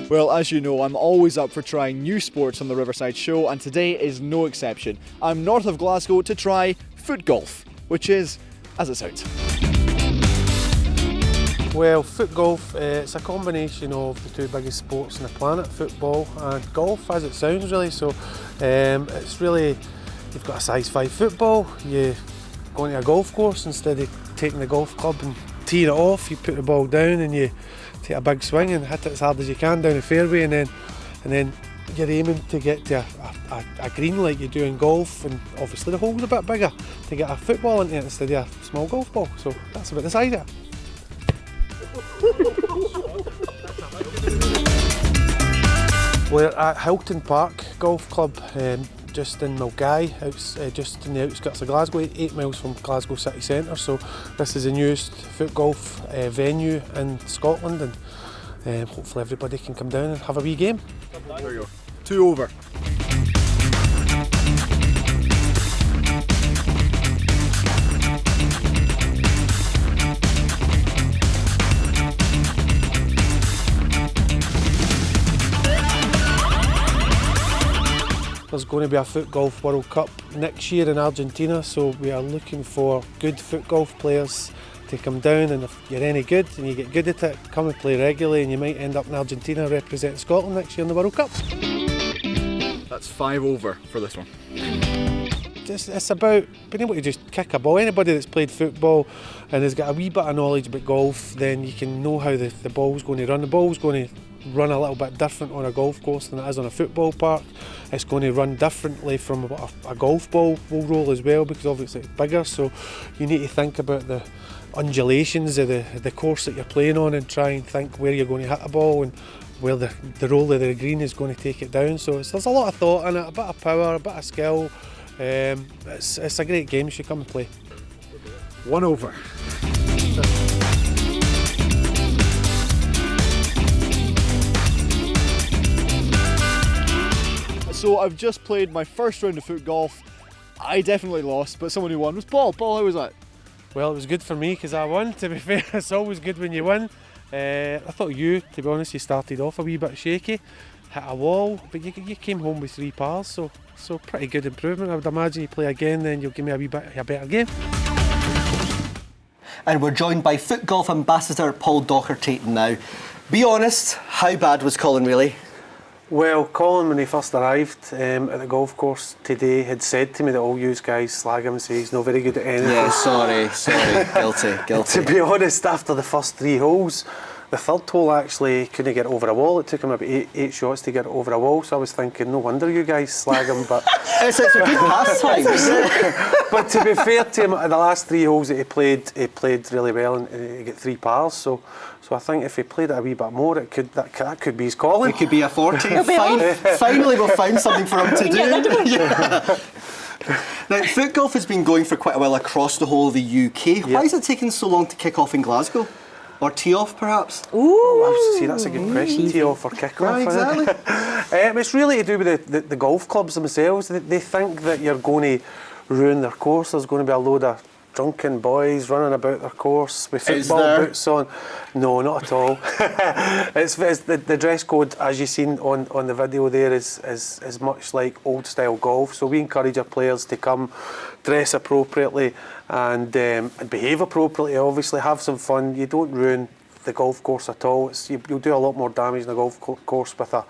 Well, as you know, I'm always up for trying new sports on the Riverside show, and today is no exception. I'm north of Glasgow to try Footgolf, which is as it sounds. Well, Footgolf, it's a combination of the two biggest sports on the planet, football and golf, as it sounds really. So it's really, you've got a size 5 football, you go into a golf course, instead of taking the golf club and teeing it off, you put the ball down and you take a big swing and hit it as hard as you can down the fairway, and then you're aiming to get to a green like you do in golf, and obviously the hole's a bit bigger to get a football into it instead of a small golf ball. So that's about the size of it. We're at Hilton Park Golf Club, just in Milgay, just in the outskirts of Glasgow, 8 miles from Glasgow city centre. So this is the newest foot golf venue in Scotland, and hopefully everybody can come down and have a wee game. There you go. 2 over. There's going to be a Foot Golf World Cup next year in Argentina, so we are looking for good foot golf players to come down, and if you're any good and you get good at it, come and play regularly, and you might end up in Argentina representing Scotland next year in the World Cup. That's 5 over for this one. It's about being able to just kick a ball. Anybody that's played football and has got a wee bit of knowledge about golf, then you can know how the ball's going to run. The ball's going to run a little bit different on a golf course than it is on a football park. It's going to run differently from what a golf ball will roll as well, because obviously it's bigger, so you need to think about the undulations of the course that you're playing on and try and think where you're going to hit a ball and where the roll of the green is going to take it down. So there's a lot of thought in it, a bit of power, a bit of skill. It's a great game, you should come and play. 1 over. So I've just played my first round of foot golf. I definitely lost, but someone who won was Paul. Paul, how was that? Well, it was good for me because I won, to be fair. It's always good when you win. I thought you, to be honest, you started off a wee bit shaky, hit a wall, but you came home with 3 pars, so pretty good improvement. I would imagine you play again, then you'll give me a better game. And we're joined by Foot Golf ambassador Paul Docherty now. Be honest, how bad was Colin really? Well, Colin, when he first arrived at the golf course today, had said to me that all you guys slag him and say he's not very good at anything. Yeah, sorry, guilty. To be honest, after the first 3 holes, the third hole actually couldn't get over a wall. It took him about 8 shots to get it over a wall, so I was thinking, no wonder you guys slag him, but... it's a good pastime, isn't it? But to be fair to him, the last 3 holes that he played really well, and he got 3 pars, so I think if he played it a wee bit more, that could be his calling. It could be a 40. Finally we've found something for him to do. Yeah. Now, foot golf has been going for quite a while across the whole of the UK. Why is it taking so long to kick off in Glasgow? Or tee off, perhaps? Ooh, see, that's a good question. Tee off or kick off. Exactly. It's really to do with the golf clubs themselves. They think that you're going to ruin their course. There's going to be a load of drunken boys running about their course with football boots on. No, not at all. it's the dress code, as you've seen on the video there, is much like old style golf. So we encourage our players to come, dress appropriately and behave appropriately, obviously have some fun. You don't ruin the golf course at all. You'll do a lot more damage in a golf course with a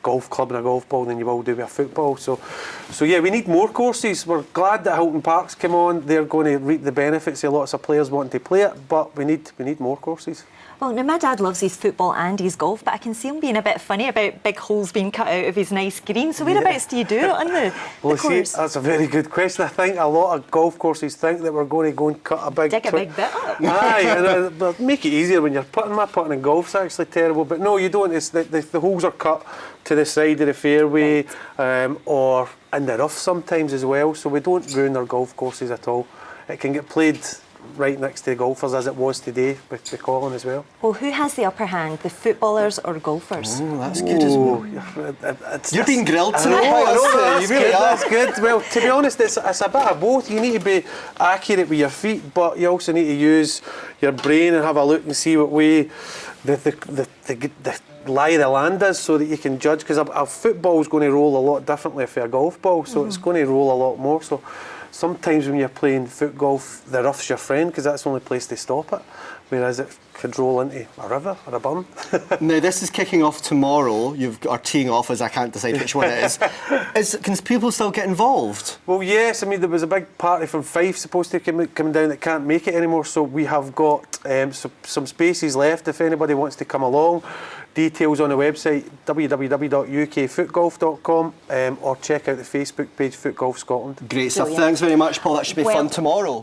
golf club and a golf ball than you will do with a football. So yeah, we need more courses. We're glad that Hilton Park's come on. They're going to reap the benefits of lots of players wanting to play it, but we need more courses. Well, now my dad loves his football and his golf, but I can see him being a bit funny about big holes being cut out of his nice green. So whereabouts do you do it on the course? See, that's a very good question. I think a lot of golf courses think that we're going to go and cut a big... Dig a big bit up. Aye, but make it easier when you're putting. My putting in golf's actually terrible, but no, you don't. It's the holes are cut to the side of the fairway, or in the rough sometimes as well, so we don't ruin our golf courses at all. It can get played right next to the golfers as it was today with Colin as well. Well, who has the upper hand, the footballers or golfers? Oh, that's good as well. You're being grilled I tonight know, by us. that's You really good, are. that's good. Well, to be honest, it's a bit of both. You need to be accurate with your feet, but you also need to use your brain and have a look and see what way the lie of the land is, so that you can judge. Because a football is going to roll a lot differently for a golf ball, so it's going to roll a lot more. So sometimes when you're playing foot golf, the rough's your friend because that's the only place to stop it, whereas it could roll into a river or a burn. Now, this is kicking off tomorrow. Or teeing off, as I can't decide which one it is. Can people still get involved? Well, yes. I mean, there was a big party from Fife supposed to come down that can't make it anymore, so we have got some spaces left if anybody wants to come along. Details on the website www.ukfootgolf.com or check out the Facebook page Footgolf Scotland. Great stuff. Brilliant. Thanks very much, Paul. That should be fun tomorrow.